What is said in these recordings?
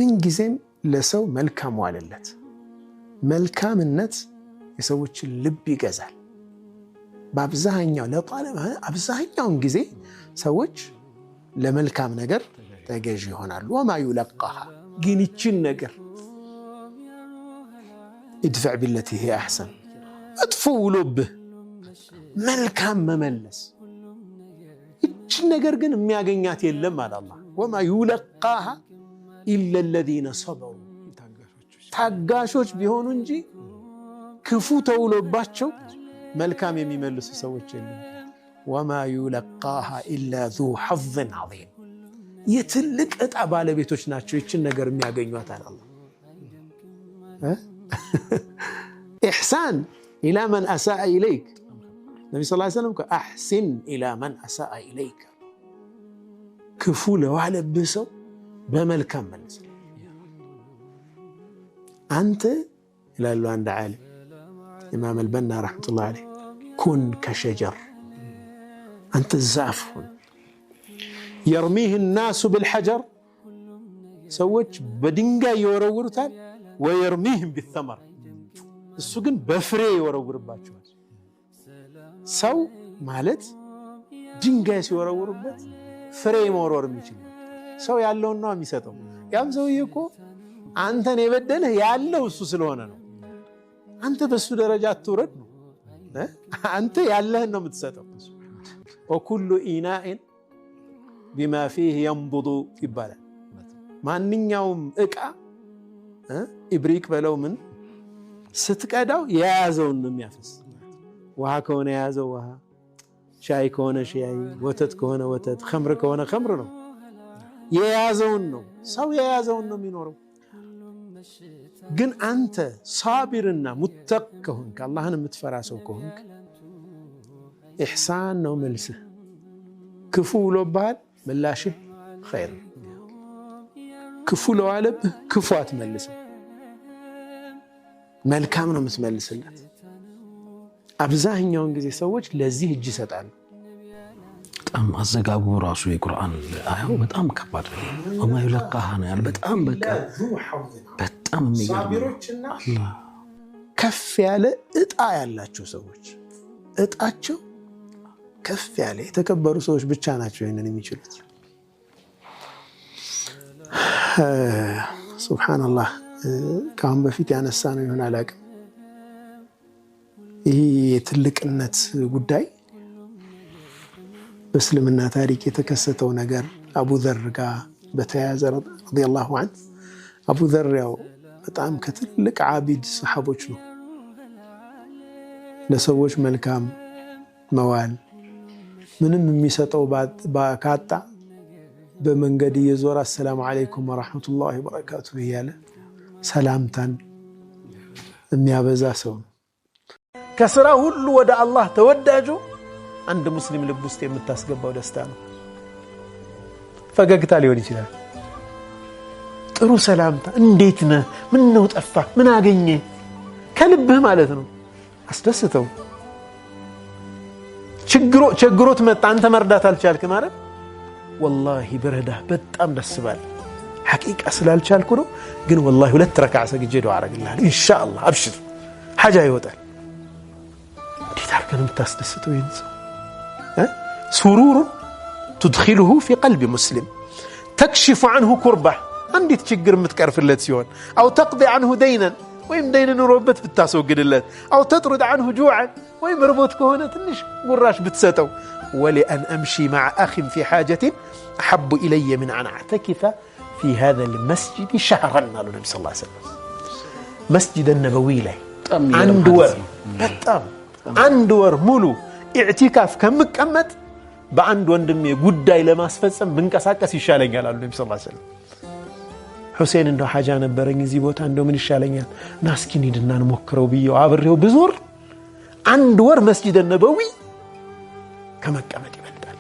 من جزم لسو ملكام واللت ملكامነት የሰዎችን ልብ ይገዛል በአብዛኛው ለጣለም አብዛኛውን ጊዜ ሰዎች ለመልካም ነገር ተገዥ ይሆናሉ وما يلقاها ግን ይችን ነገር ادفع بالتي هي احسن اطفو ولبه መልካም መመለስ ይችን ነገር ግን የሚያገኛት የለም አለ አላህ وما يلقاها الا الذين صبروا ታጋሾች ቢሆኑ እንጂ ክፉ ተውሎባቸው መልካም የሚመልሱ ሰዎች የለም وما يلقاها الا ذو حظ عظيم የትልቅ ዕጣ ባለቤቶች ናቸው ይችን ነገር የሚያገኙት አለ አላህ احسان الى من اساء اليك النبي صلى الله عليه وسلم احسن الى من اساء اليك ክፉ ለዋለብህ ሰው በመልካም መልስ አንተ ይላሉ አንድ ዓሊም ኢማም አልበና ረህመቱላህ ዐለይሂ ኩን ከሸጀር አንተ ዛፍ ሁን يرميه الناس بالحجر ሰዎች በድንጋይ ይወረውሩታል ويرميهم بالثمر እሱ ግን በፍሬ ይወረውርባቸዋል ሰው ማለት ድንጋይ ሲወረውሩበት ፍሬ መወርወር የሚችል ሰው ያለውን ነው የሚሰጠው ያም ሰውዬ እኮ አንተን የበደለህ ያለው እሱ ስለሆነ ነው አንተ በሱ ደረጃ አትወረድ ነው አንተ ያለህን ነው የምትሰጠው وكل إناء بما فيه ينبض ይባላል ማንኛውም ዕቃ ኢብሪክ በለው ምን ስትቀዳው የያዘውን ነው የሚያፈስ ውሃ ከሆነ የያዘው ውሃ ሻይ ከሆነ ሻይ ወተት ከሆነ ወተት ኸምር ከሆነ ኸምር ነው የያዘውን ነው ሰው የያዘውን ነው የሚኖረው ግን አንተ ሳቢርና ሙተቅ ከሆንክ አላህን የምትፈራ ሰው ከሆንክ ኢሕሳን ነው መልስህ ክፉ ውሎብሃል ምላሽህ ኸይር ክፉ ለዋለብህ ክፉ አትመልስም መልካም ነው የምትመልስለት አብዛኛውን ጊዜ ሰዎች ለዚህ እጅ ይሰጣሉ በጣም አዘጋጉ ራሱ የቁርአን አያው በጣም ከባድ ነው وما يلقاها ነው ያለው በጣም በቃ በጣም የሚገርም አላህ ከፍ ያለ ዕጣ ያላቸው ሰዎች ዕጣቸው ከፍ ያለ የተከበሩ ሰዎች ብቻ ናቸው ይሄንን የሚችሉት ሱብሃንአላህ ካሁን በፊት ያነሳ ነው ይሆን አላውቅም ይሄ የትልቅነት ጉዳይ በእስልምና ታሪክ የተከሰተው ነገር አቡ ዘር ጋር በተያያዘ ረዲየላሁ ዐንሁ አቡ ዘር ያው በጣም ከትልቅ ዓቢድ ሰሃቦች ነው ለሰዎች መልካም መዋል ምንም የሚሰጠው ባካጣ በመንገድ እየዞረ አሰላሙ አለይኩም ወራህመቱላሂ ወበረካቱሁ እያለ ሰላምታን የሚያበዛ ሰው ነው ከስራ ሁሉ ወደ አላህ ተወዳጁ አንድ ሙስሊም ልብ ውስጥ የምታስገባው ደስታ ነው ፈገግታ ሊሆን ይችላል ጥሩ ሰላምታ እንዴት ነህ ምን ነው ጠፋ ምን አገኘ ከልብህ ማለት ነው አስደስተው ችግሮት መጣ አንተ መርዳት አልቻልክ ማለት والله بردا በጣም ደስ ባል ሐቂቃ ስላልቻልኩ ነው ግን والله ሁለት ረካዓ ሰግጄ ዱዓ አረግልሃል ኢንሻአላህ አብሽር ሐጃ ይወጣል እንዴት አርገን የምታስደስተው ይንስ سرور تدخله في قلب مسلم تكشف عنه كربة عندك ችግር የምትቀርፍለት ሲሆን او تقضي عنه دينا ወይም ደይን ኑሮበት ብታስወግድለት او تطرد عنه جوعا ወይም ርቦት ከሆነ ትንሽ ጉራሽ ብትሰጠው ولأن أمشي مع أخ في حاجة أحب إلي من أن أعتكف في هذا المسجد شهرا قال النبي صلى الله عليه وسلم مسجد النبوي له عند ور مولو اعتكاف كمكمت በአንድ ወንድሜ ጉዳይ ለማስፈጸም ብንቀሳቀስ ይሻለኛል አሉ ነብዩ ሰለላሁ ዐለይሂ ወሰለም ሁሴን እንደው ሐጃ ነበረኝ እዚህ ቦታ እንደው ምን ይሻለኛል ናስኪን ሂድና እንሞክረው ብየው አብሬው ብዙር አንድ ወር መስጂድ ነበዊ ከመቀመጥ ይበልጣል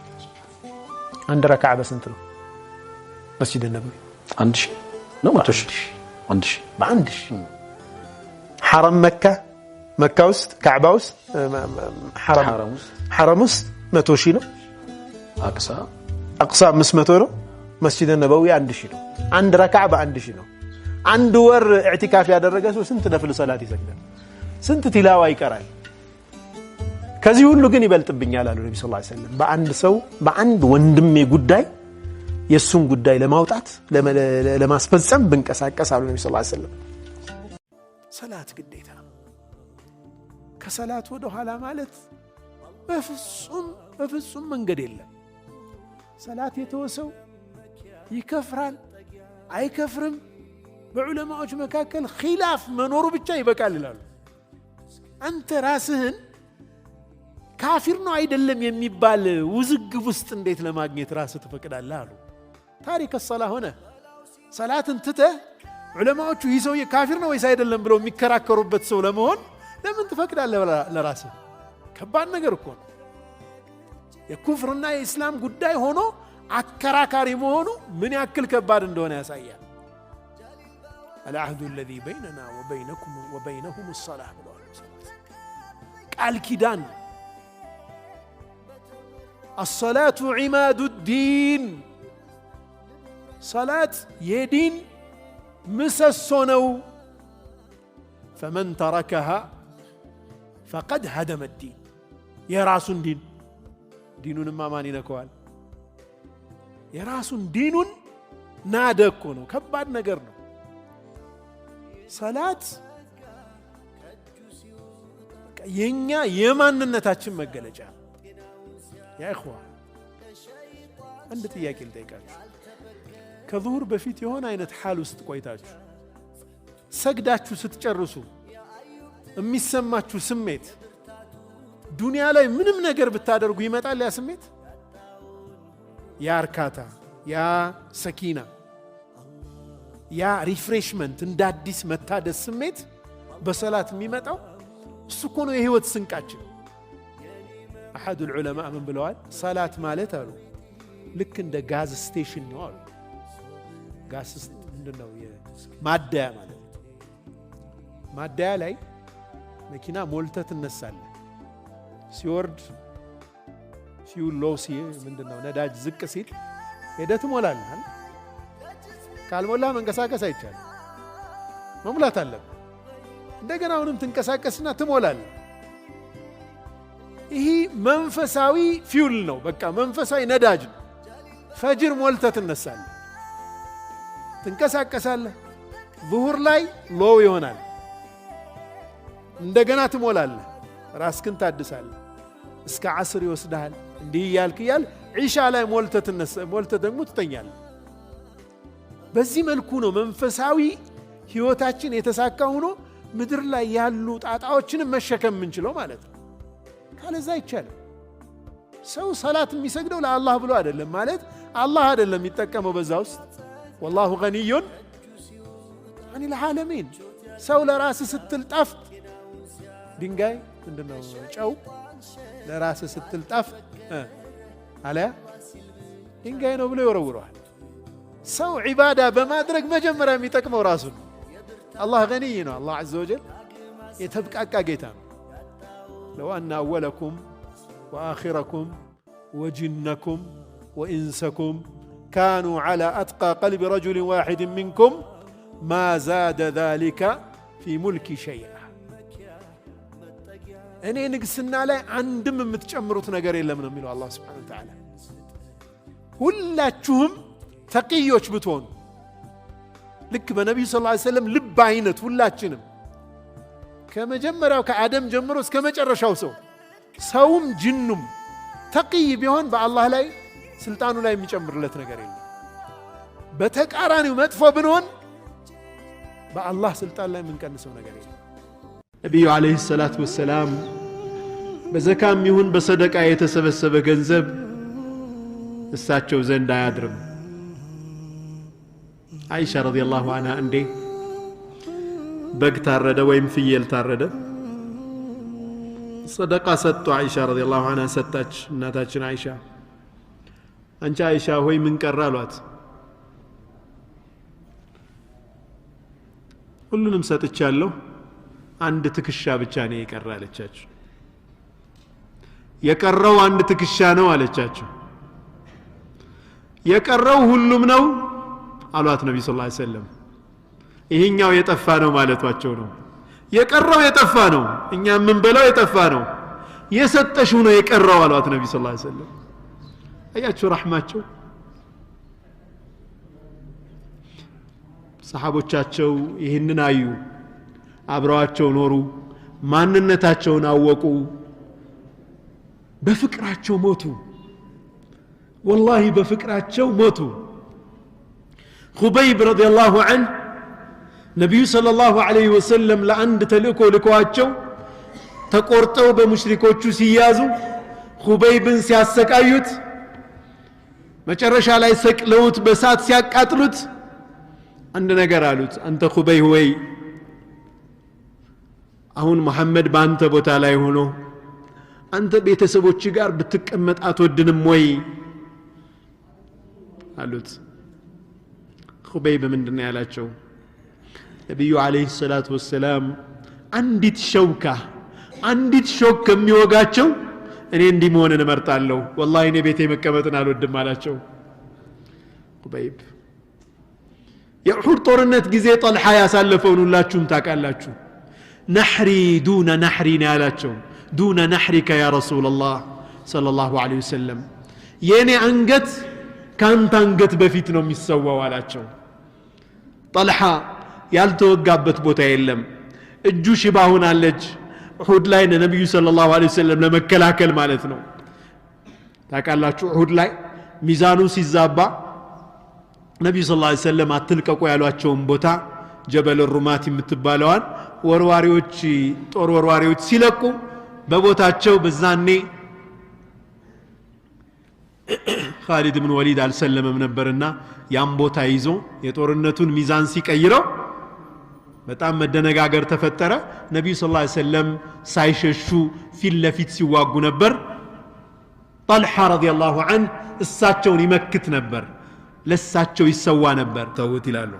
አንድ ረካዓ በስንት ነው መስጂድ ነበዊ 1000 ነው 1000 በአንድ حرم مكة ውስጥ ካዕባ ውስጥ حرم ውስጥ 100 ሺህ ነው አቅሳ 500 ነው መስጂድ ነበዊ 1000 ነው። አንድ ረካዓ በ1000 ነው። አንድ ወር ኢዕቲካፍ ያደረገ ሰው ስንት ነፍል ሶላት ይሰግዳል? ስንት ቲላዋ ይቀራል? ከዚህ ሁሉ ግን ይበልጥብኛል አሉ ነብዩ ሰለላሁ ዐለይሂ ወሰለም። በአንድ ሰው በአንድ ወንድሜ ጉዳይ የሱን ጉዳይ ለማውጣት ለማስፈጸም ብንቀሳቀስ አሉ ነብዩ ሰለላሁ ዐለይሂ ወሰለም። ሰላት ግዴታ። ከሰላት ወደ ኋላ ማለት በፍጹም መንገድ የለም። ሰላት የተወሰው ይከፍራል አይከፍርም፣ በዑለማዎች መካከል ኺላፍ መኖሩ ብቻ ይበቃል ይላሉ። አንተ ራስህን ካፊር ነው አይደለም የሚባል ውዝግብ ውስጥ እንዴት ለማግኘት ራስህ ትፈቅዳለህ አሉ። ታሪክ الصلاة ሆነ ሰላትን ትተህ ዑለማዎቹ ይህ ሰውዬ ካፊር ነው ወይስ አይደለም ብለው የሚከራከሩበት ሰው ለመሆን ለምን ትፈቅዳለህ ለራስህ? ከባድ ነገር እኮ ነው። የኩፍርና የእስላም ጉዳይ ሆኖ አከራካሪ መሆኑ ምን ያክል ከባድ እንደሆነ ያሳያል። العهد الذي بيننا وبينكم وبينهم الصلاة ብለዋል። ቃል ኪዳን الصلاة عماد الدين صلاة يدين مسسونو فمن تركها فقد هدم الدين يا راس دين دينون ما ماني نكوال يا راس دين نادكونو كباد ነገር ነው። ሰላት የኛ የማንነታችን መገለጫ። ያ ኢኽዋን አንድ ጥያቄ ልጠይቃችሁ። ከዙሁር በፊት የሆነ አይነት ሐል ውስጥ ቆይታችሁ ሰግዳችሁ ስትጨርሱ የሚሰማችሁ ስሜት ዱንያ ላይ ምንም ነገር ብታደርጉ ይመጣል ያ ስሜት? ያ እርካታ፣ ያ ሰኪና፣ ያ ሪፍሬሽመንት፣ እንደ አዲስ መታደስ ስሜት በሰላት የሚመጣው እሱ እኮ ነው የህይወት ስንቃችን። አሐዱ الዑለማ ምን ብለዋል? ሰላት ማለት አሉ ልክ እንደ ጋዝ ስቴሽን ነው አሉ። ጋዝ ምንድነው? ማደያ ማለት ነው። ማደያ ላይ መኪና ሞልተህ ትነሳለህ። ሲወርድ ፊውል ሎው ሲል ምንድነው ነዳጅ ዝቅ ሲል ሄደህ ትሞላለህ። ካልሞላ መንቀሳቀስ አይቻልም። መሙላት አለብህ። እንደገና አሁንም ትንቀሳቀስና ትሞላለህ። ይህ መንፈሳዊ ፊውል ነው። በቃ መንፈሳዊ ነዳጅ ነው። ፈጅር ሞልተህ ትነሳለህ፣ ትንቀሳቀሳለህ። ዙሁር ላይ ሎው ይሆናል። እንደገና ትሞላለህ፣ ራስክን ታድሳለህ። እስከ ዓስር ይወስድሃል። እንዲህ እያልክ ዒሻ ላይ ሞልተህ ደግሞ ትተኛለህ። በዚህ መልኩ ነው መንፈሳዊ ህይወታችን የተሳካ ሆኖ ምድር ላይ ያሉ ጣጣዎችን መሸከም የምንችለው ማለት ነው። ካለዛ አይቻልም። ሰው ሰላት የሚሰግደው ለአላህ ብሎ አይደለም ማለት አላህ አይደለም የሚጠቀመው በዛ ውስጥ። ወላሁ ገኒዩን አኒል ዓለሚን። ሰው ለራስ ስትል ጣፍጥ ድንጋይ ምንድነው ጨው ለራስ ስትል ጣፍጥ አለያ ድንጋይ ነው ብሎ ይወረውረዋል። ሰው ዒባዳ በማድረግ መጀመሪያ የሚጠቅመው ራሱ ነው። አላህ ገኒይ ነው። አላህ ዐዘ ወጀል የተብቃቃ ጌታ ነው። ለው አነ አወለኩም ወአኺረኩም ወጅነኩም ወኢንሰኩም ካኑ ዐላ አትቃ ቀልቢ ረጁሊን ዋሒድን ሚንኩም ማ ዛደ ዛሊከ ፊ ሙልኪ ሸይአ። እኔ ንግስና ላይ አንድም የምትጨምሩት ነገር የለም ነው የሚለው አላህ ሱብሓነሁ ወተዓላ። ሁላችሁም ተቅዮች ብትሆኑ ልክ በነቢዩ ሰለላሁ ዐለይሂ ወሰለም ልብ አይነት ሁላችንም ከመጀመሪያው ከአደም ጀምሮ እስከ መጨረሻው ሰውም ጅኑም ተቅይ ቢሆን በአላህ ላይ ስልጣኑ ላይ የሚጨምርለት ነገር የለም። በተቃራኒው መጥፎ ብንሆን በአላህ ስልጣን ላይ የምንቀንሰው ነገር የለም። ነቢዩ ዓለይሂ ሰላቱ ወሰላም በዘካም ይሁን በሰደቃ የተሰበሰበ ገንዘብ እሳቸው ዘንድ አያድርም። አይሻ ረዲየላሁ ዐንሃ እንዴ በግ ታረደ ወይም ፍየል ታረደ፣ ሰደቃ ሰጡ። አይሻ ረዲየላሁ ዐንሃ ሰጣች። እናታችን አይሻ አንቺ አይሻ ሆይ ምን ቀረ አሏት። ሁሉንም ሰጥቻለሁ፣ አንድ ትክሻ ብቻ ነው የቀረ አለቻቸው። የቀረው አንድ ትክሻ ነው አለቻቸው። የቀረው ሁሉም ነው አሏት ነብዩ ሰለላሁ ዐለይሂ ወሰለም ይሄኛው የጠፋ ነው ማለቷቸው ነው የቀረው የጠፋ ነው እኛ ምን በለው የጠፋ ነው የሰጠሽው ነው የቀረው አሏት ነብዩ ሰለላሁ ዐለይሂ ወሰለም አያችሁ ረህማቸው ሰሃቦቻቸው ይህንን አዩ አብረዋቸው ኖሩ ማንነታቸውን አወቁ በፍቅራቸው ሞቱ والله በፍቅራቸው ሞቱ خبيب رضي الله عنه ነብዩ ሰለላሁ ዐለይሂ ወሰለም ለአንድ ተልእኮ ልከዋቸው ተቆርጠው በሙሽሪኮቹ ሲያዙ خبيبን ሲያሰቃዩት መጨረሻ ላይ ሰቅለውት በሳት ሲያቃጥሉት አንድ ነገር አሉት አንተ خبيب ወይ አሁን መሐመድ ባንተ ቦታ ላይ ሆኖ አንተ ቤተሰቦች ጋር ብትቀመጥ አትወድንም ወይ አሉት خبيب ምንድነው ያላቸው ነብዩ አለይሂ ሰላቱ ወሰለም አንዲት ሸውካ አንዲት ሾክ የሚወጋቸው እኔ እንዲሞንን እመርጣለሁ والله እኔ ቤቴ መቀመጥን አልወድም አላቸው خبيب የኡሁድ ጦርነት ጊዜ ጦልሃ ያሳለፈውን ሁላችሁም ታውቃላችሁ نحري دون نحري ያላቸው دون نحرك يا رسول الله صلى الله عليه وسلم የኔ አንገት ካንተ አንገት በፊት ነው የሚሰዋው አላቸው ጦልሃ ያልተወጋበት ቦታ የለም እጁ ሽባ ሆናለች ኡሁድ ላይ ነብዩ ሰለላሁ ዐለይሂ ወሰለም ለመከላከል ማለት ነው ታውቃላችሁ ኡሁድ ላይ ሚዛኑ ሲዛባ ነብዩ ሰለላሁ ዐለይሂ ወሰለም አትልቀቁ ያሏቸውን ቦታ ጀበል ሩማት የምትባለዋን ወርዋሪዎች ጦር ወርዋሪዎች ሲለቁ በቦታቸው በዛኔ خالد بن وليد አልሰለመም ነበርና ያን ቦታ ይዞ የጦርነቱን ሚዛን ሲቀይረው በጣም መደነጋገር ተፈጠረ ነብዩ ሰለላሁ ዐለይሂ ወሰለም ሳይሸሹ ፊት ለፊት ሲዋጉ ነበር ጣልሃ ረዲየላሁ ዐንሁ እሳቸውን ይመክት ነበር ለሳቸው ይሰዋ ነበር ተውት ይላሉ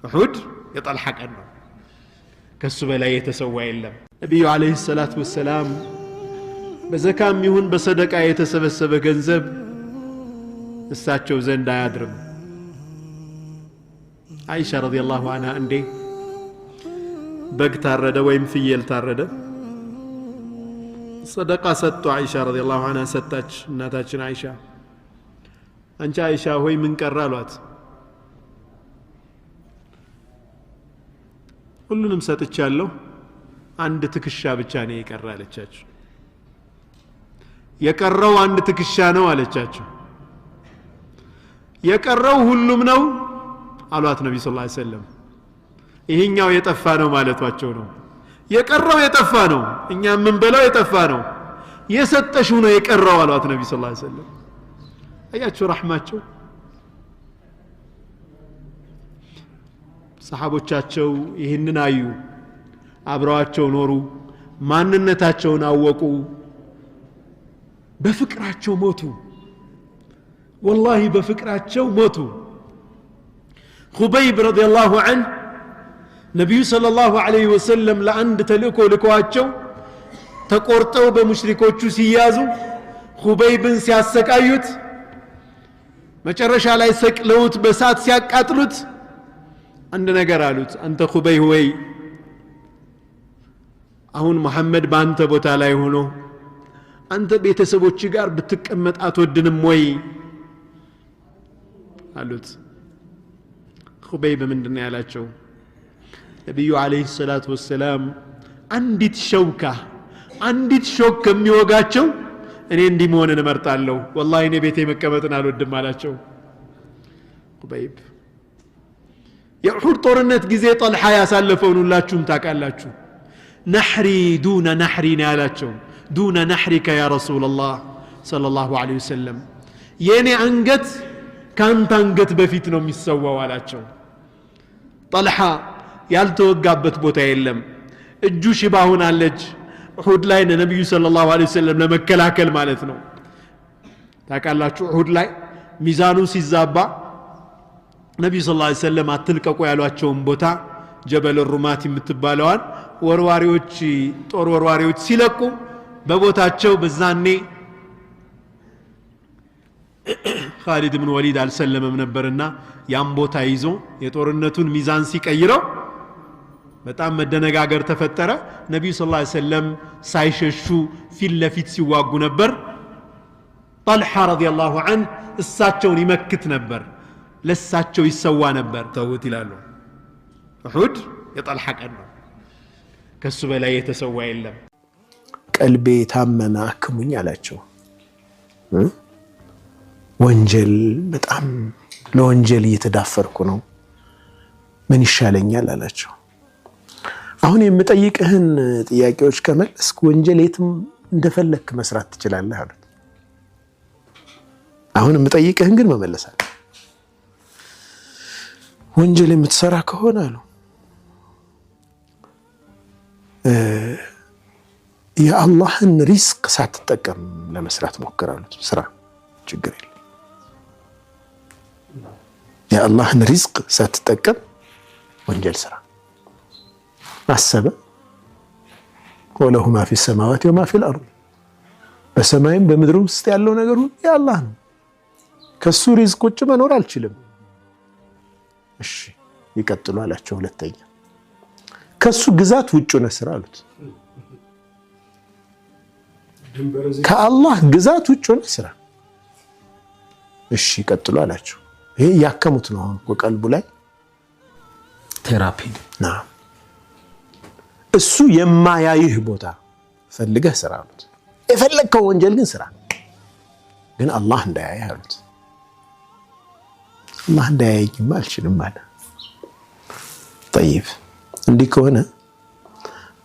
ኡሁድ የጣልሃ ቀን ነው ከሱ በላይ የተሰዋ የለም ነብዩ አለይሂ ሰላቱ ወሰለም በዘካም ይሁን በሰደቃ የተሰበሰበ ገንዘብ እሳቸው ዘንድ አያድርም አይሻ ረዲየላሁ ዐንሃ እንዴ በግ ታረደ ወይም ፍየል ታረደ ሰደቃ ሰጡ አይሻ ረዲየላሁ ዐንሃ ሰጣች እናታችን አይሻ አንቺ አይሻ ሆይ ምን ቀረ አሏት ሁሉንም ሰጥቻለሁ አንድ ትክሻ ብቻ ነው የቀረ አለቻቸው የቀረው አንድ ትክሻ ነው አለቻቸው የቀረው ሁሉም ነው አሏት ነብዩ ሰለላሁ ዐለይሂ ወሰለም ይሄኛው የጠፋ ነው ማለቷቸው ነው የቀረው የጠፋ ነው እኛ ምን በለው የጠፋ ነው የሰጠሽው ነው የቀረው አሏት ነብዩ ሰለላሁ ዐለይሂ ወሰለም አያችሁ ረህማቸው ሰሃቦቻቸው ይህንን አዩ አብረዋቸው ኖሩ ማንነታቸውን አወቁ በፍቅራቸው ሞቱ والله በፍቅራቸው ሞቱ خبيب رضي الله عنه ነብዩ ሰለላሁ ዐለይሂ ወሰለም ለአንድ ተልእኮ ልከዋቸው ተቆርጠው በሙሽሪኮቹ ሲያዙ خبيبን ሲያሰቃዩት መጨረሻ ላይ ሰቅለውት በሳት ሲያቃጥሉት አንድ ነገር አሉት አንተ خبيب ወይ አሁን መሐመድ ባንተ ቦታ ላይ ሆኖ አንተ ቤተሰቦች ጋር ብትቀመጥ አትወድንም ወይ አሉት خبيب ምንድነው ያላቸው ነብዩ አለይሂ ሰላቱ ወሰለም አንዲት ሸውካ አንዲት ሾክ የሚወጋቸው እኔ እንዲሞንን እመርጣለሁ والله እኔ ቤቴ መቀመጥን አልወድም አላቸው خبيب የኡሁድ ጦርነት ጊዜ ጦልሃ ያሳለፈውን ሁላችሁም ታውቃላችሁ نحري دون نحري ያላቸው دون نحرك يا رسول الله صلى الله عليه وسلم የኔ አንገት ካንተ አንገት በፊት ነው የሚሰዋው አላቸው ጣልሃ ያልተወጋበት ቦታ የለም እጁ ሽባ ሆናለች ኡሁድ ላይ ነብዩ ሰለላሁ ዐለይሂ ወሰለም ለመከላከል ማለት ነው ታውቃላችሁ ኡሁድ ላይ ሚዛኑ ሲዛባ ነብዩ ሰለላሁ ዐለይሂ ወሰለም አትልቀቁ ያሏቸውን ቦታ ጀበል ሩማት የምትባለዋን ወርዋሪዎች ጦር ወርዋሪዎች ሲለቁ በቦታቸው በዛኔ ኻሊድ ብን ወሊድ አልሰለመም ነበርና ያን ቦታ ይዞ የጦርነቱን ሚዛን ሲቀይረው በጣም መደነጋገር ተፈጠረ። ነብዩ ሰለላሁ ዐለይሂ ወሰለም ሳይሸሹ ፊት ለፊት ሲዋጉ ነበር። ጠልሃ ረዲየላሁ ዐንሁ እሳቸውን ይመክት ነበር፣ ለሳቸው ይሰዋ ነበር። ተውት ይላሉ። ኡሁድ የጠልሃ ቀን ነው፣ ከሱ በላይ የተሰዋ የለም። ቀልቤ ታመመ አክሙኝ አላቸው። ወንጀል በጣም ለወንጀል እየተዳፈርኩ ነው፣ ምን ይሻለኛል አላቸው። አሁን የምጠይቅህን ጥያቄዎች ከመለስክ ወንጀል የትም እንደፈለክ መስራት ትችላለህ አሉት። አሁን የምጠይቅህን ግን መመለስ አለ። ወንጀል የምትሰራ ከሆነ አሉ የአላህን ሪዝቅ ሳትጠቀም ለመስራት ሞክር አሉት። ስራ ችግር የለም። የአላህን ሪዝቅ ሳትጠቀም ወንጀል ስራ። አሰበ ወለሁ ማ ፊ ሰማዋት ወማ ፊል አርድ፣ በሰማይም በምድር ውስጥ ያለው ነገር ሁሉ የአላህ ነው። ከሱ ሪዝቅ ውጭ መኖር አልችልም። እሺ ይቀጥሉ አላቸው። ሁለተኛ ከሱ ግዛት ውጭ ነው ስራ አሉት። ከአላህ ግዛት ውጭ ነው ስራ። እሺ ይቀጥሉ አላቸው። ይሄ ያከሙት ነው። አሁን በቀልቡ ላይ ቴራፒ ና እሱ የማያይህ ቦታ ፈልገህ ስራ አሉት። የፈለግከው ወንጀል ግን ስራ፣ ግን አላህ እንዳያይህ አሉት። አላህ እንዳያየኝማ አልችልም አለ። ጠይብ እንዲህ ከሆነ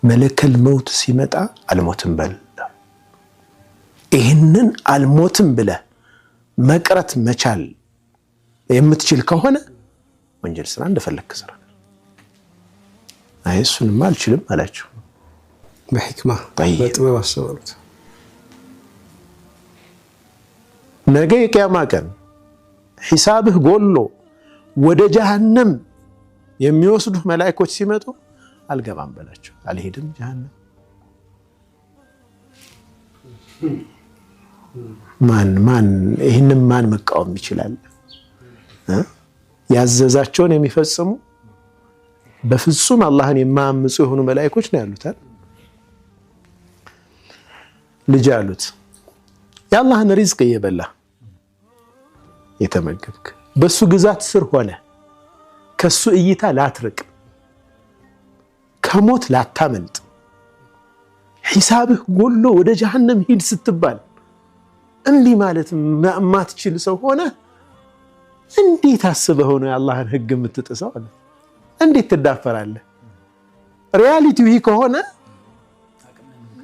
መለከል መውት ሲመጣ አልሞትም በል። ይህንን አልሞትም ብለህ መቅረት መቻል የምትችል ከሆነ ወንጀል ስራ እንደፈለግክ ስራ። አይ እሱንማ አልችልም አላቸው። በሕክማ በጥበብ አሰበሩት። ነገ የቂያማ ቀን ሒሳብህ ጎሎ ወደ ጀሃነም የሚወስዱህ መላእክቶች ሲመጡ አልገባም በላቸው። አልሄድም ጀሃነም። ማን ይህንን ማን መቃወም ይችላል? ያዘዛቸውን የሚፈጽሙ በፍጹም አላህን የማያምፁ የሆኑ መላእክቶች ነው ያሉት። ልጅ አሉት የአላህን ሪዝቅ እየበላ የተመገብክ በሱ ግዛት ስር ሆነ ከሱ እይታ ላትርቅ ከሞት ላታመልጥ ሒሳብህ ጎሎ ወደ ጀሃነም ሂድ ስትባል እንዲህ ማለት ማትችል ሰው ሆነ እንዴት አስበህ ነው የአላህን ህግ የምትጥሰው? እንዴት ትዳፈራለህ? ሪያሊቲው ይህ ከሆነ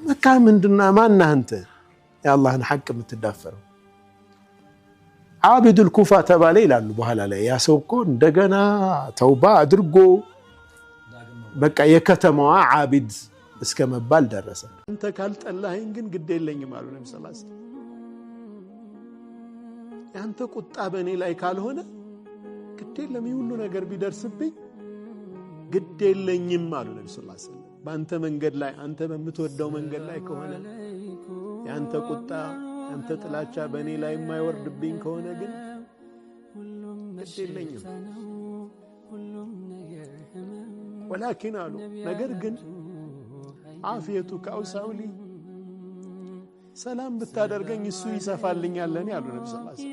በቃ ምንድና ማን አንተ የአላህን ሐቅ የምትዳፈረው? ዓቢዱል ኩፋ ተባለ ይላሉ በኋላ ላይ። ያ ሰው እኮ እንደገና ተውባ አድርጎ በቃ የከተማዋ ዓቢድ እስከ መባል ደረሰ። አንተ ካልጠላኸኝ ግን ግድ የለኝም አሉ ነብዩ ሰለላሁ ዐለይሂ ወሰለም። ያንተ ቁጣ በእኔ ላይ ካልሆነ ግድ የለም ሁሉ ነገር ቢደርስብኝ ግድ የለኝም አሉ ነብዩ ሰለላሁ ዐለይሂ ወሰለም። በአንተ መንገድ ላይ አንተ በምትወደው መንገድ ላይ ከሆነ ያንተ ቁጣ ያንተ ጥላቻ በእኔ ላይ የማይወርድብኝ ከሆነ ግን ግድ የለኝም። ወላኪን አሉ ነገር ግን ዓፊየቱ ከአውሳውሊ ሰላም ብታደርገኝ እሱ ይሰፋልኛል ለኔ አሉ ነብዩ ሰለላሁ ዐለይሂ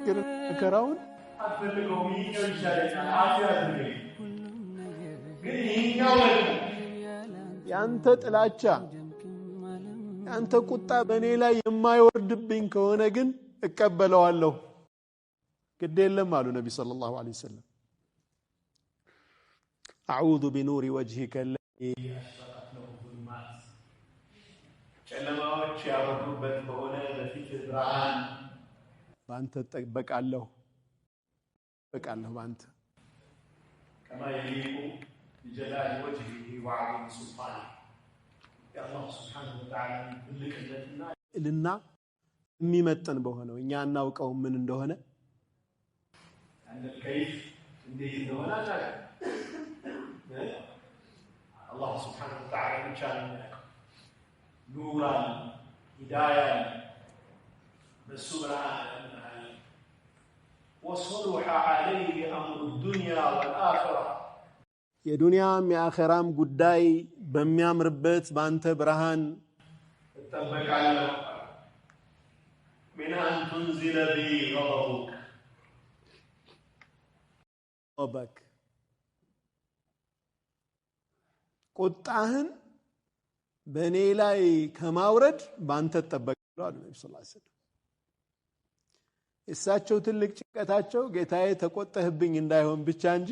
ወሰለም። ከራውን አፈልገው ይቻላል ዓፊያ ግን ያንተ ጥላቻ ያንተ ቁጣ በእኔ ላይ የማይወርድብኝ ከሆነ ግን እቀበለዋለሁ ግድ የለም አሉ ነብዩ ሰለላሁ ዐለይሂ ወሰለም። አዑዙ ቢኑሪ ወጅሂከ አለዚ አሽረቀት ለሁ ዙልማት ጨለማዎች ያበሩበት በሆነ በፊት ብርሃን ባንተ እጠበቃለሁ ባንተ ከማ የሊቁ ቢጀላሊ ወጅሂ ወዐዚም ሱልጣኒ የአላህ ሱብሓነሁ ወተዓላ ትልቅነትና ልና የሚመጥን በሆነው እኛ እናውቀው ምን እንደሆነ አንደ ከይፍ እንዴት እንደሆነ አላህ ሱብሓነሁ ወተዓላ ብቻ ነው ኑራን ሂዳያን بالسبحان وصلح عليه أمر الدنيا والآخرة የዱንያም የአኺራም ጉዳይ በሚያምርበት ባንተ ብርሃን እጠበቃለሁ من أن تنزل بي غضبك ቁጣህን በእኔ ላይ ከማውረድ ባንተ እጠበቃለሁ አሉ ነብዩ ሰለላሁ ዐለይሂ ወሰለም። እሳቸው ትልቅ ጭንቀታቸው ጌታዬ ተቆጣህብኝ እንዳይሆን ብቻ እንጂ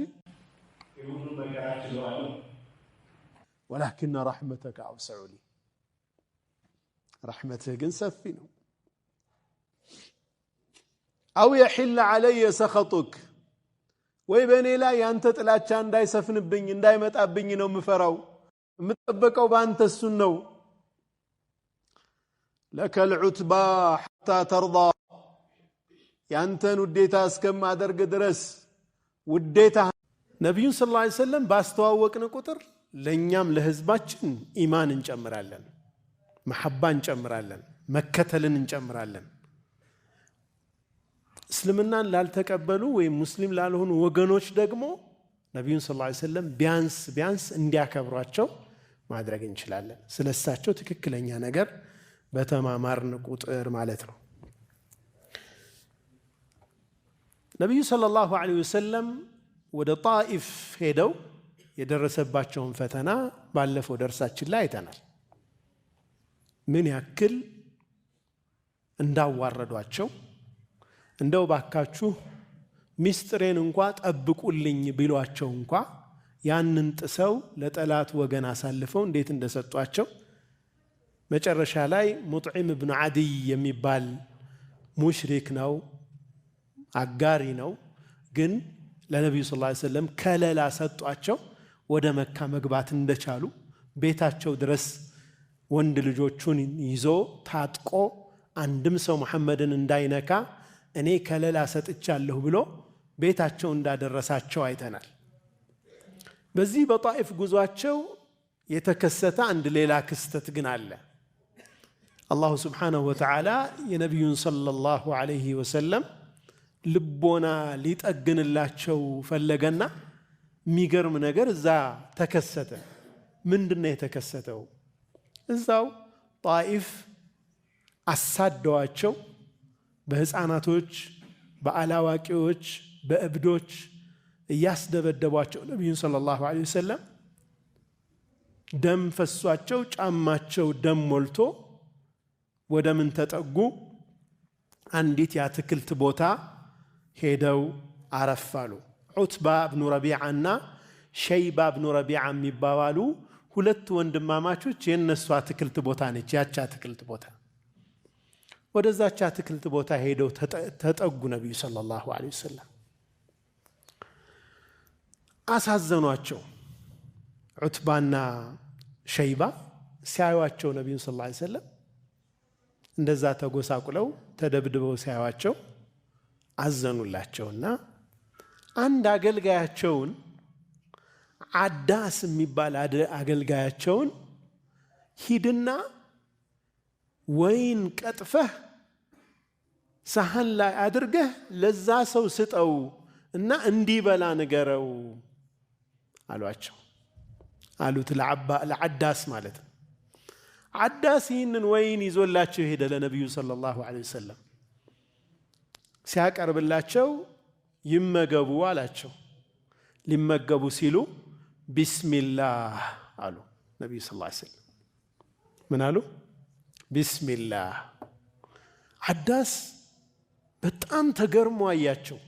يقولون مكانك الوالد ولكن رحمتك أوسع لي رحمتك جن سفينه أو يحل علي سخطك ويبني لا ينتت لا كان داي سفن بني داي متأبني نوم فراو متأبكوا بانت السنو لك العتبى حتى ترضى ينتن وديتا اسكم أدرق درس وديتا ነብዩን ሰለላሁ ዐለይሂ ወሰለም ባስተዋወቅን ቁጥር ለኛም ለህዝባችን ኢማን እንጨምራለን፣ መሐባ እንጨምራለን፣ መከተልን እንጨምራለን። እስልምናን ላልተቀበሉ ወይ ሙስሊም ላልሆኑ ወገኖች ደግሞ ነብዩን ሰለላሁ ዐለይሂ ወሰለም ቢያንስ እንዲያከብሯቸው ማድረግ እንችላለን። ስለሳቸው ትክክለኛ ነገር በተማማርን ቁጥር ማለት ነው። ነብዩ ሰለላሁ ዐለይሂ ወሰለም ወደ ጣኢፍ ሄደው የደረሰባቸውን ፈተና ባለፈው ደርሳችን ላይ አይተናል። ምን ያክል እንዳዋረዷቸው እንደው ባካችሁ ሚስጥሬን እንኳን ጠብቁልኝ ቢሏቸው እንኳን ያንን ጥሰው ለጠላት ወገን አሳልፈው እንዴት እንደሰጧቸው መጨረሻ ላይ ሙጥዒም ኢብኑ ዓዲይ የሚባል ሙሽሪክ ነው፣ አጋሪ ነው። ግን ለነብዩ ሰለላሁ ዐለይሂ ወሰለም ከለላ ሰጧቸው። ወደ መካ መግባት እንደቻሉ ቤታቸው ድረስ ወንድ ልጆቹን ይዞ ታጥቆ አንድም ሰው መሐመድን እንዳይነካ እኔ ከለላ ሰጥቻለሁ ብሎ ቤታቸው እንዳደረሳቸው አይተናል። በዚህ በጣኢፍ ጉዟቸው የተከሰተ አንድ ሌላ ክስተት ግን አለ። አላሁ ስብሓነሁ ወተዓላ የነቢዩን ሰለላሁ ዐለይሂ ወሰለም ልቦና ሊጠግንላቸው ፈለገና የሚገርም ነገር እዛ ተከሰተ። ምንድነው የተከሰተው? እዛው ጣኢፍ አሳደዋቸው በህፃናቶች፣ በአላዋቂዎች፣ በእብዶች እያስደበደቧቸው ነቢዩን ሰለላሁ ዐለይሂ ወሰለም ደም ፈሷቸው፣ ጫማቸው ደም ሞልቶ ወደ ምን ተጠጉ? አንዲት የአትክልት ቦታ ሄደው አረፋሉ። ዑትባ ብኑ ረቢዓና ሸይባ ብኑ ረቢዓ የሚባባሉ ሁለት ወንድማማቾች የነሱ አትክልት ቦታ ነች ያቺ አትክልት ቦታ። ወደዛች አትክልት ቦታ ሄደው ተጠጉ ነብዩ ሰለላሁ ዐለይሂ ወሰለም። አሳዘኗቸው። ዑትባና ሸይባ ሲያዩአቸው ነብዩ ሰለላሁ ዐለይሂ ወሰለም እንደዛ ተጎሳቁለው ተደብድበው ሲያዩአቸው አዘኑላቸውና አንድ አገልጋያቸውን አዳስ የሚባል አገልጋያቸውን ሂድና ወይን ቀጥፈህ ሳህን ላይ አድርገህ ለዛ ሰው ስጠው እና እንዲበላ ንገረው አሏቸው። አሉት ለዓዳስ ማለት ነው። ዓዳስ ይህንን ወይን ይዞላቸው ሄደ ለነቢዩ ሰለላሁ ዐለይሂ ወሰለም። ሲያቀርብላቸው ይመገቡ አላቸው። ሊመገቡ ሲሉ ቢስሚላህ አሉ ነቢዩ ሰለላሁ ዐለይሂ ወሰለም። ምን አሉ? ቢስሚላህ። ዓዳስ በጣም ተገርሞ አያቸው፣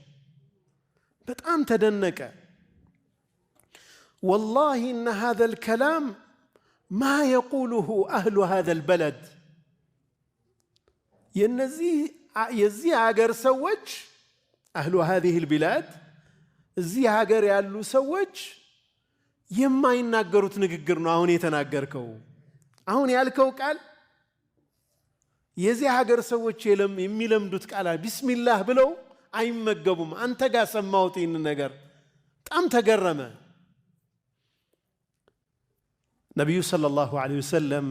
በጣም ተደነቀ። ወላሂ እነ ሃዘል ከላም ማ የቁሉሁ አህሉ ሃዘል በለድ፣ የዚህ ሀገር ሰዎች አህሉ ሃዚሂል ቢላድ፣ እዚህ ሀገር ያሉ ሰዎች የማይናገሩት ንግግር ነው አሁን የተናገርከው። አሁን ያልከው ቃል የዚህ ሀገር ሰዎች የሚለምዱት ቃል ቢስሚላህ ብለው አይመገቡም። አንተ ጋር ሰማሁት ይህን ነገር። በጣም ተገረመ። ነቢዩ ሰለላሁ ዐለይሂ ወሰለም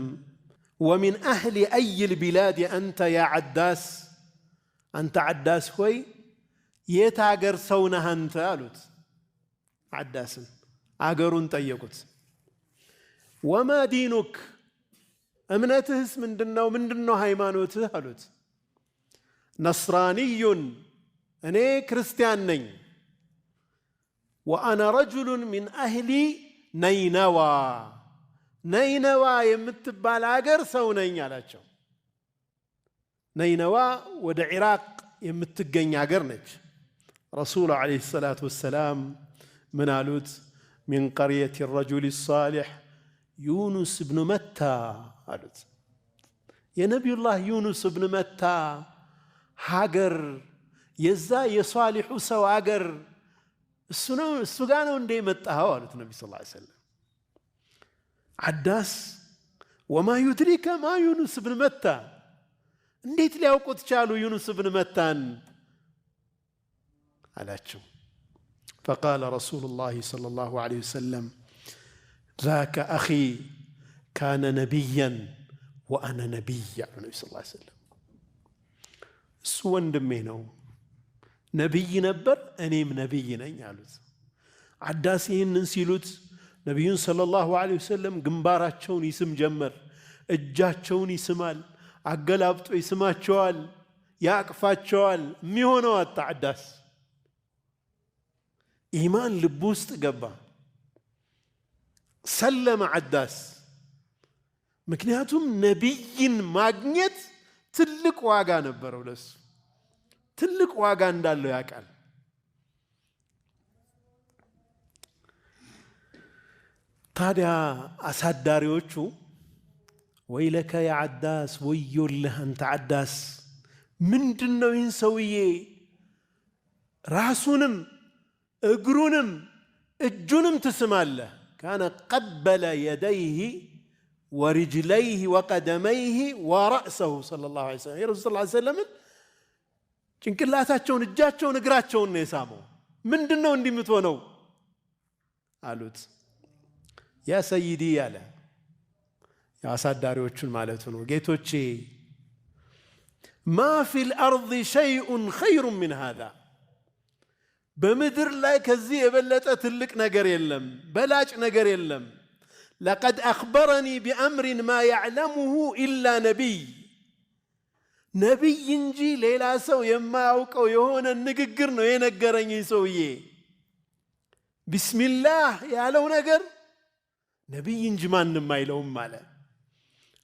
ወሚን አህሊ አይ ልቢላድ አንተ ያ ዓዳስ አንተ ዓዳስ ሆይ የት አገር ሰው ነህ አንተ አሉት። ዓዳስን አገሩን ጠየቁት። ወማ ዲኑክ እምነትህስ ምንድነው ሃይማኖትህ አሉት። ነስራንዩን እኔ ክርስቲያን ነኝ። ወአና ረጁሉን ሚን አህሊ ነይነዋ ነይነዋ የምትባል አገር ሰው ነኝ አላቸው። ነይነዋ ወደ ኢራቅ የምትገኝ አገር ነች። ረሱሉ ዓለይሂ ሰላቱ ወሰላም ምን አሉት? ሚን ቀርየት ረጁል ሳሊሕ ዩኑስ ብኑ መታ አሉት። የነቢዩላህ ዩኑስ ብን መታ ሀገር የዛ የሷሊሑ ሰው አገር እሱ ጋር ነው እንደ መጣኸው አሉት ነቢ ስ ሰለም። ዓዳስ ወማ ዩድሪከ ማ ዩኑስ ብን መታ እንዴት ሊያውቁት ቻሉ ዩኑስ ብን መታን አላቸው። ፈቃለ ረሱሉላህ ሰለላሁ ዐለይሂ ወሰለም ዛከ አኺ ካነ ነቢያን ወአነ ነቢይ አሉ ነቢ ስ ሰለም። እሱ ወንድሜ ነው፣ ነቢይ ነበር፣ እኔም ነቢይ ነኝ አሉት። ዓዳስ ይህንን ሲሉት ነቢዩን ሰለላሁ ዐለይሂ ወሰለም ግንባራቸውን ይስም ጀመር። እጃቸውን ይስማል፣ አገላብጦ ይስማቸዋል፣ ያቅፋቸዋል። የሚሆነው አጣ። ዓዳስ ኢማን ልብ ውስጥ ገባ። ሰለመ ዓዳስ። ምክንያቱም ነቢይን ማግኘት ትልቅ ዋጋ ነበረው፣ ለሱ ትልቅ ዋጋ እንዳለው ያውቃል። ታዲያ አሳዳሪዎቹ ወይለከ ያ ዓዳስ ወዮልህ አንተ ዓዳስ፣ ምንድነው ይህን ሰውዬ ራሱንም እግሩንም እጁንም ትስማለህ? ካነ ቀበለ የደይህ ወሪጅለይህ ወቀደመይህ ወረእሰሁ ሰለላሁ ዐለይሂ ወሰለም። የረሱል ሰለላሁ ዐለይሂ ወሰለምን ጭንቅላታቸውን፣ እጃቸውን፣ እግራቸውን ነው የሳመው። ምንድነው እንዲህ የምትሆነው አሉት። ያ ሰይዲ አለ፣ የአሳዳሪዎቹን ማለቱ ነው። ጌቶቼ ማ ፊል አርድ ሸይኡን ኸይሩን ሚን ሃዛ፣ በምድር ላይ ከዚህ የበለጠ ትልቅ ነገር የለም፣ በላጭ ነገር የለም። ለቀድ አኽበረኒ ቢአምሪን ማ ያዕለሙሁ ኢላ ነቢይ፣ ነቢይ እንጂ ሌላ ሰው የማያውቀው የሆነ ንግግር ነው የነገረኝ ሰውዬ። ቢስሚላህ ያለው ነገር ነቢይ እንጂ ማንም አይለውም አለ።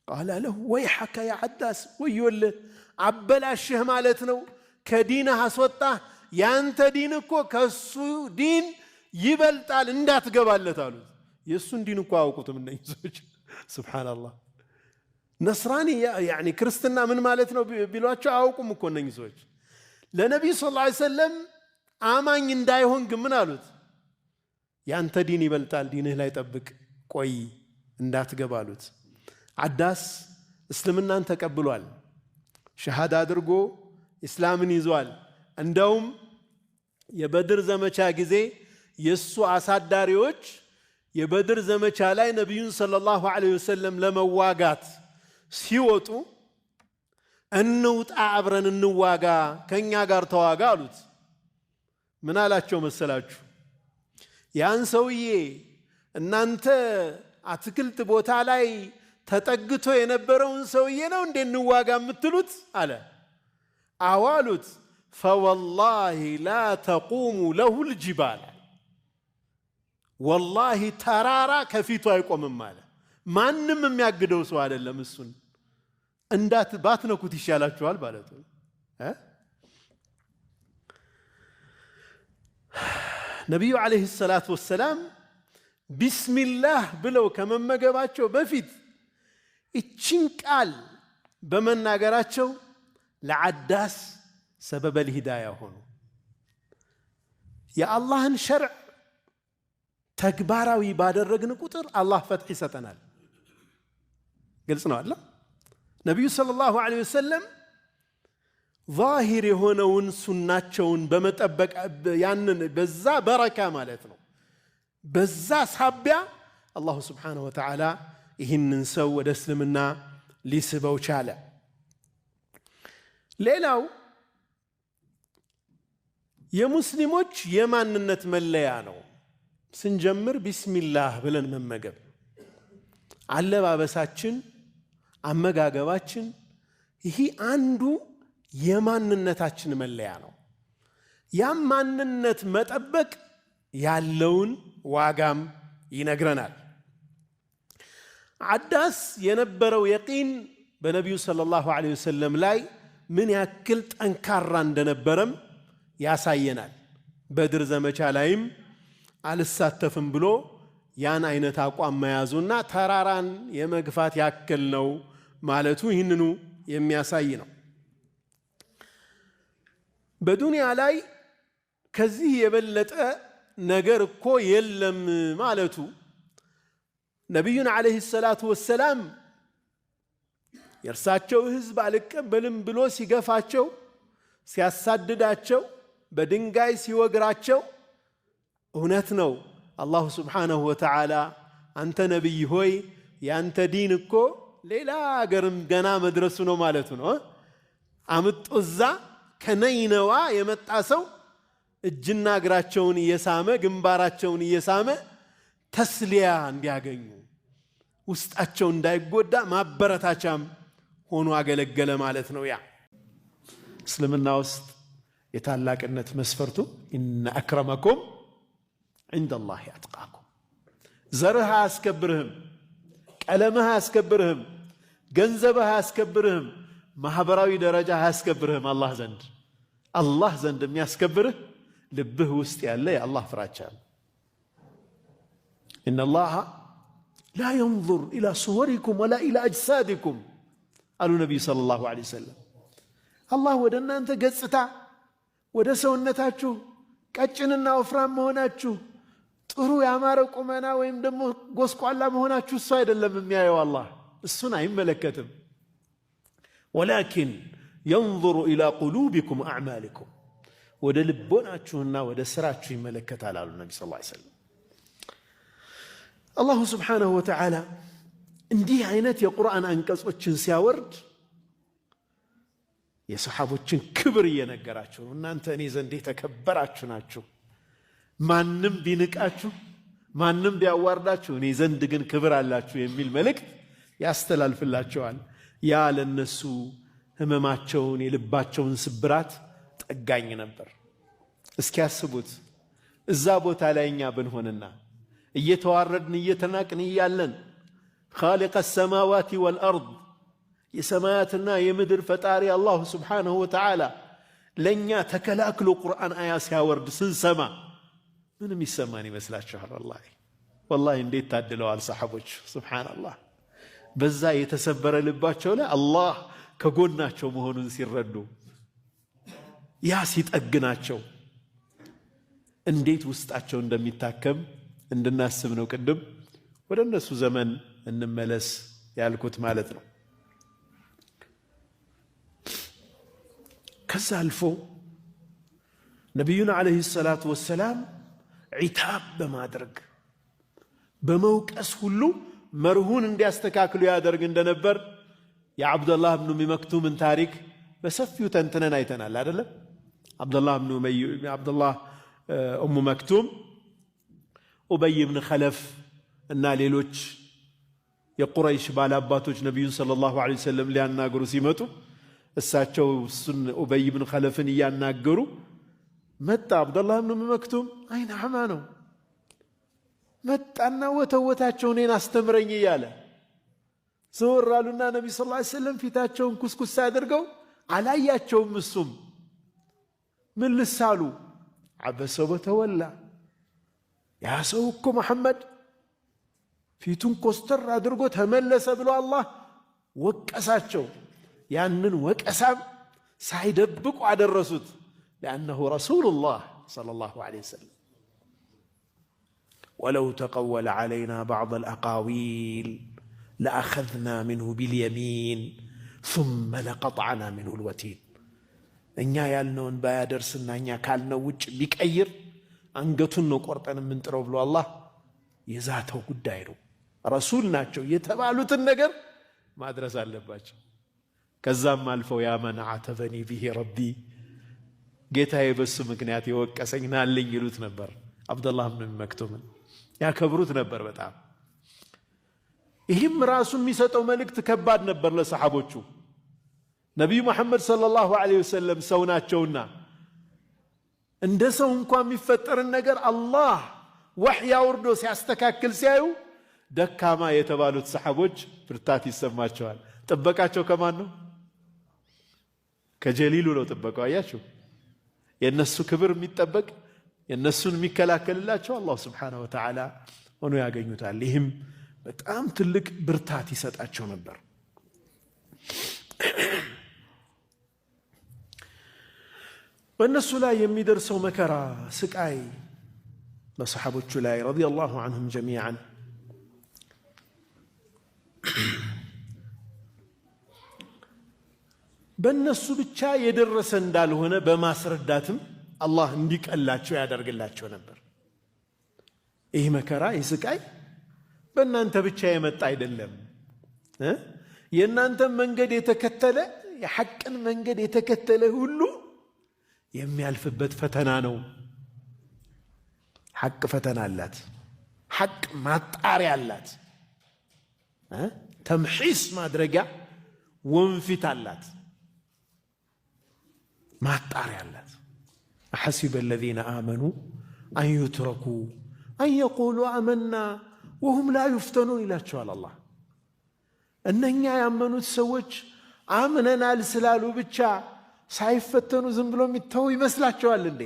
ቃለ ለሁ ወይሐከ ያ ዓዳስ፣ ወዮልህ አበላሽህ ማለት ነው፣ ከዲንህ አስወጣህ። ያንተ ዲን እኮ ከሱ ዲን ይበልጣል፣ እንዳትገባለት አሉት። የእሱን ዲን እኮ አያውቁትም እነዚህ ሰዎች። ሱብሓነላህ። ነስራኒ ያኒ ክርስትና ምን ማለት ነው ቢሏቸው አያውቁም እኮ እነዚህ ሰዎች። ለነቢዩ ሰለላሁ ዐለይሂ ወሰለም አማኝ እንዳይሆን ግን ምን አሉት? ያንተ ዲን ይበልጣል፣ ዲንህ ላይ ጠብቅ፣ ቆይ እንዳትገባ አሉት። ዓዳስ እስልምናን ተቀብሏል፣ ሸሃዳ አድርጎ ኢስላምን ይዟል። እንደውም የበድር ዘመቻ ጊዜ የእሱ አሳዳሪዎች የበድር ዘመቻ ላይ ነቢዩን ሰለላሁ ዐለይሂ ወሰለም ለመዋጋት ሲወጡ እንውጣ አብረን እንዋጋ፣ ከእኛ ጋር ተዋጋ አሉት። ምን አላቸው መሰላችሁ? ያን ሰውዬ እናንተ አትክልት ቦታ ላይ ተጠግቶ የነበረውን ሰውዬ ነው እንዴ እንዋጋ የምትሉት አለ። አዎ አሉት። ፈወላሂ ላ ተቁሙ ለሁ ልጅባል፣ ወላሂ ተራራ ከፊቱ አይቆምም አለ። ማንም የሚያግደው ሰው አይደለም። እሱን ባትነኩት ይሻላችኋል ማለት ነው። ነቢዩ ዓለይሂ ሰላቱ ወሰላም ቢስሚላህ ብለው ከመመገባቸው በፊት እችን ቃል በመናገራቸው ለዓዳስ ሰበበል ሂዳያ ሆኑ። የአላህን ሸርዕ ተግባራዊ ባደረግን ቁጥር አላህ ፈትሕ ይሰጠናል። ግልጽ ነው አለ። ነቢዩ ሰለላሁ ዐለይሂ ወሰለም ዛሂር የሆነውን ሱናቸውን በመጠበቅ ያንን በዛ በረካ ማለት ነው፣ በዛ ሳቢያ አላሁ ስብሓነሁ ወተዓላ ይህንን ሰው ወደ እስልምና ሊስበው ቻለ። ሌላው የሙስሊሞች የማንነት መለያ ነው። ስንጀምር ቢስሚላህ ብለን መመገብ፣ አለባበሳችን፣ አመጋገባችን ይህ አንዱ የማንነታችን መለያ ነው። ያም ማንነት መጠበቅ ያለውን ዋጋም ይነግረናል። አዳስ የነበረው የቂን በነቢዩ ሰለላሁ ዐለይሂ ወሰለም ላይ ምን ያክል ጠንካራ እንደነበረም ያሳየናል። በድር ዘመቻ ላይም አልሳተፍም ብሎ ያን አይነት አቋም መያዙና ተራራን የመግፋት ያክል ነው ማለቱ ይህንኑ የሚያሳይ ነው። በዱንያ ላይ ከዚህ የበለጠ ነገር እኮ የለም ማለቱ ነቢዩን ዓለይሂ ሰላቱ ወሰላም የእርሳቸው ሕዝብ አልቀበልም ብሎ ሲገፋቸው፣ ሲያሳድዳቸው፣ በድንጋይ ሲወግራቸው እውነት ነው አላሁ ስብሓነሁ ወተዓላ አንተ ነቢይ ሆይ ያንተ ዲን እኮ ሌላ አገርም ገና መድረሱ ነው ማለቱ ነው። አምጦ እዛ ከነይነዋ የመጣ ሰው እጅና እግራቸውን እየሳመ ግንባራቸውን እየሳመ ተስሊያ እንዲያገኙ ውስጣቸው እንዳይጎዳ ማበረታቻም ሆኖ አገለገለ ማለት ነው። ያ እስልምና ውስጥ የታላቅነት መስፈርቱ ኢነ አክረመኩም ዒንደላሂ አትቃኩም። ዘርህ አያስከብርህም፣ ቀለምህ አያስከብርህም፣ ገንዘብህ አያስከብርህም፣ ማህበራዊ ደረጃ አያስከብርህም። አላህ ዘንድ የሚያስከብርህ ልብህ ውስጥ ያለ የአላህ ፍራቻ ነው። ኢነላሃ ላ የንዙር ኢላ ሱወሪኩም ወላ ኢላ አጅሳዲኩም አሉ ነቢዩ ሰለላሁ ዐለይሂ ወሰለም። አላህ ወደ እናንተ ገጽታ፣ ወደ ሰውነታችሁ ቀጭንና ወፍራም መሆናችሁ፣ ጥሩ ያማረ ቁመና ወይም ደግሞ ጎስቋላ መሆናችሁ እሱ አይደለም የሚያየው። አላህ እሱን አይመለከትም። ወላኪን የንዙሩ ኢላ ቁሉቢኩም አዕማሊኩም፣ ወደ ልቦናችሁና ወደ ስራችሁ ይመለከታል አሉ ነቢ ሰለላሁ ዐለይሂ ወሰለም። አላሁ ስብሓነሁ ወተዓላ እንዲህ አይነት የቁርአን አንቀጾችን ሲያወርድ የሰሓቦችን ክብር እየነገራቸው ነው። እናንተ እኔ ዘንድ የተከበራችሁ ናችሁ፣ ማንም ቢንቃችሁ፣ ማንም ቢያዋርዳችሁ እኔ ዘንድ ግን ክብር አላችሁ የሚል መልእክት ያስተላልፍላቸዋል። ያ ለነሱ ህመማቸውን የልባቸውን ስብራት ጠጋኝ ነበር። እስኪያስቡት እዛ ቦታ ላይ እኛ ብንሆንና እየተዋረድን እየተናቅን እያለን ኻሊቀ ሰማዋቲ ወልአርድ የሰማያትና የምድር ፈጣሪ አላሁ ስብሓነሁ ወተዓላ ለእኛ ተከላክሎ ቁርአን አያ ሲያወርድ ስንሰማ ምንም ይሰማን ይመስላችኋል? ወላሂ እንዴት ታድለዋል ሰሓቦች! ሱብሓነላህ። በዛ የተሰበረ ልባቸው ላይ አላህ ከጎናቸው መሆኑን ሲረዱ፣ ያ ሲጠግናቸው እንዴት ውስጣቸው እንደሚታከም እንድናስብ ነው። ቅድም ወደ እነሱ ዘመን እንመለስ ያልኩት ማለት ነው። ከዛ አልፎ ነቢዩን ዓለይሂ ሰላቱ ወሰላም ዒታብ በማድረግ በመውቀስ ሁሉ መርሁን እንዲያስተካክሉ ያደርግ እንደነበር የዓብደላህ ብኑ ኡሚ መክቱምን ታሪክ በሰፊው ተንትነን አይተናል አይደለም? ዓብደላህ ኡሙ መክቱም ኡበይ ብን ኸለፍ እና ሌሎች የቁረይሽ ባላባቶች ነቢዩን ሰለላሁ ዐለይሂ ወሰለም ሊያናገሩ ሲመጡ እሳቸው እሱን ኡበይ ብን ኸለፍን እያናገሩ መጣ። ዓብደላህ ብን ኡሚ መክቱም አይን አሕማ ነው። መጣና ወተወታቸው እኔን አስተምረኝ እያለ ዘወር አሉና ነቢ ሰለላሁ ዐለይሂ ወሰለም ፊታቸውን ኩስኩስ አድርገው አላያቸውም። እሱም ምን ልሳሉ ዓበሰ ወተወላ፣ ያ ሰው እኮ መሐመድ ፊቱን ኮስተር አድርጎ ተመለሰ ብሎ አላህ ወቀሳቸው። ያንን ወቀሳም ሳይደብቁ አደረሱት። لأنه رسول الله صلى الله عليه وسلم ولو تقول علينا بعض الأقاويل لأخذنا منه باليمين ثم لقطعنا منه الوتين እኛ ያልነውን ባያደርስና እኛ ካልነው ውጭ ቢቀይር አንገቱን ነው ቆርጠን የምንጥረው ብሎ አላህ የዛተው ጉዳይ ነው። ረሱል ናቸው የተባሉትን ነገር ማድረስ አለባቸው። ከዛም አልፈው ያ መን አተበኒ ቢሂ ረቢ፣ ጌታዬ በሱ ምክንያት የወቀሰኝ ናልኝ ይሉት ነበር። አብደላህ ብን መክቱምን ያከብሩት ነበር በጣም። ይህም ራሱ የሚሰጠው መልእክት ከባድ ነበር ለሰሓቦቹ። ነቢዩ መሐመድ ሰለላሁ ዐለይሂ ወሰለም ሰው ናቸውና እንደ ሰው እንኳን የሚፈጠርን ነገር አላህ ወሕይ አውርዶ ሲያስተካክል ሲያዩ ደካማ የተባሉት ሰሓቦች ብርታት ይሰማቸዋል። ጥበቃቸው ከማን ነው? ከጀሊሉ ነው ጥበቃው። አያችሁ፣ የነሱ ክብር የሚጠበቅ የነሱን የሚከላከልላቸው አላህ ስብሓነሁ ወተዓላ ሆኖ ያገኙታል። ይህም በጣም ትልቅ ብርታት ይሰጣቸው ነበር። በእነሱ ላይ የሚደርሰው መከራ፣ ስቃይ በሰሓቦቹ ላይ ረዲየላሁ ዐንሁም ጀሚዓን በእነሱ ብቻ የደረሰ እንዳልሆነ በማስረዳትም አላህ እንዲቀላቸው ያደርግላቸው ነበር። ይህ መከራ፣ ይህ ስቃይ በእናንተ ብቻ የመጣ አይደለም። የእናንተን መንገድ የተከተለ የሐቅን መንገድ የተከተለ ሁሉ የሚያልፍበት ፈተና ነው። ሐቅ ፈተና አላት። ሐቅ ማጣሪያ አላት። ተምሒስ ማድረጊያ ወንፊት አላት። ማጣሪያ አላት። አሐሲበ አለዚነ አመኑ አን ዩትረኩ አን የቁሉ አመና ወሁም ላ ዩፍተኑን ይላቸዋል አላህ። እነኛ ያመኑት ሰዎች አምነናል ስላሉ ብቻ ሳይፈተኑ ዝም ብሎ የሚተው ይመስላቸዋል እንዴ?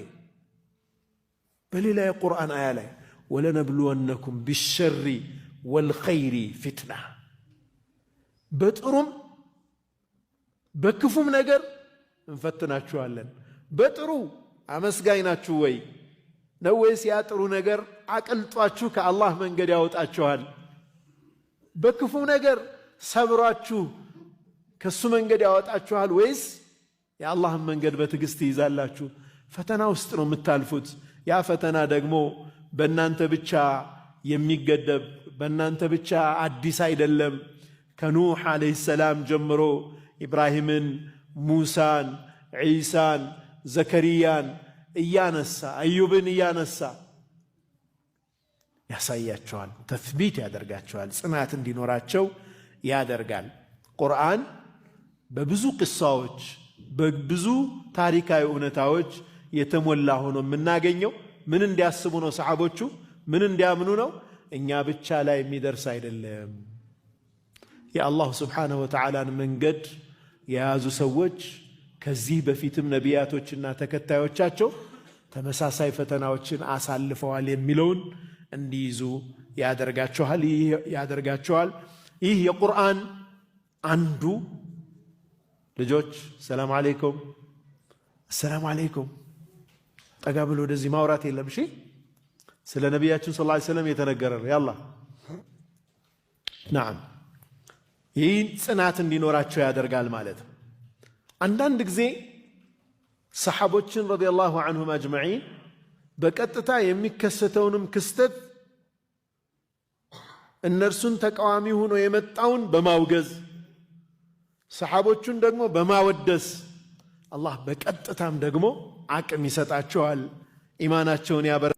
በሌላ የቁርአን አያ ላይ ወለነብሉወነኩም ቢሸሪ ወልኸይሪ ፊትና፣ በጥሩም በክፉም ነገር እንፈትናችኋለን። በጥሩ አመስጋኝ ናችሁ ወይ ነው ወይስ ያ ጥሩ ነገር አቅልጧችሁ ከአላህ መንገድ ያወጣችኋል? በክፉ ነገር ሰብራችሁ ከሱ መንገድ ያወጣችኋል ወይስ የአላህን መንገድ በትዕግስት ይዛላችሁ? ፈተና ውስጥ ነው የምታልፉት። ያ ፈተና ደግሞ በእናንተ ብቻ የሚገደብ በእናንተ ብቻ አዲስ አይደለም። ከኑሕ ዓለይሂ ሰላም ጀምሮ ኢብራሂምን፣ ሙሳን፣ ዒሳን፣ ዘከርያን እያነሳ አዩብን እያነሳ ያሳያቸዋል። ተፍቢት ያደርጋቸዋል። ጽናት እንዲኖራቸው ያደርጋል። ቁርአን በብዙ ቅሳዎች በብዙ ታሪካዊ እውነታዎች የተሞላ ሆኖ የምናገኘው ምን እንዲያስቡ ነው? ሰሓቦቹ ምን እንዲያምኑ ነው? እኛ ብቻ ላይ የሚደርስ አይደለም። የአላሁ ስብሓነሁ ወተዓላን መንገድ የያዙ ሰዎች ከዚህ በፊትም ነቢያቶችና ተከታዮቻቸው ተመሳሳይ ፈተናዎችን አሳልፈዋል የሚለውን እንዲይዙ ያደርጋቸዋል። ይህ የቁርአን አንዱ ልጆች ሰላም አለይኩም ሰላም አለይኩም ጠጋ ብሎ ወደዚህ ማውራት የለም። እሺ፣ ስለ ነቢያችን ሰለላሁ ዐለይሂ ወሰለም የተነገረ ነው። ያላ ናም፣ ይህ ጽናት እንዲኖራቸው ያደርጋል ማለት ነው። አንዳንድ ጊዜ ሰሓቦችን ረዲየላሁ ዐንሁም አጅመዒን በቀጥታ የሚከሰተውንም ክስተት እነርሱን ተቃዋሚ ሆኖ የመጣውን በማውገዝ ሰሓቦቹን ደግሞ በማወደስ አላህ በቀጥታም ደግሞ አቅም ይሰጣቸዋል፣ ኢማናቸውን ያበረ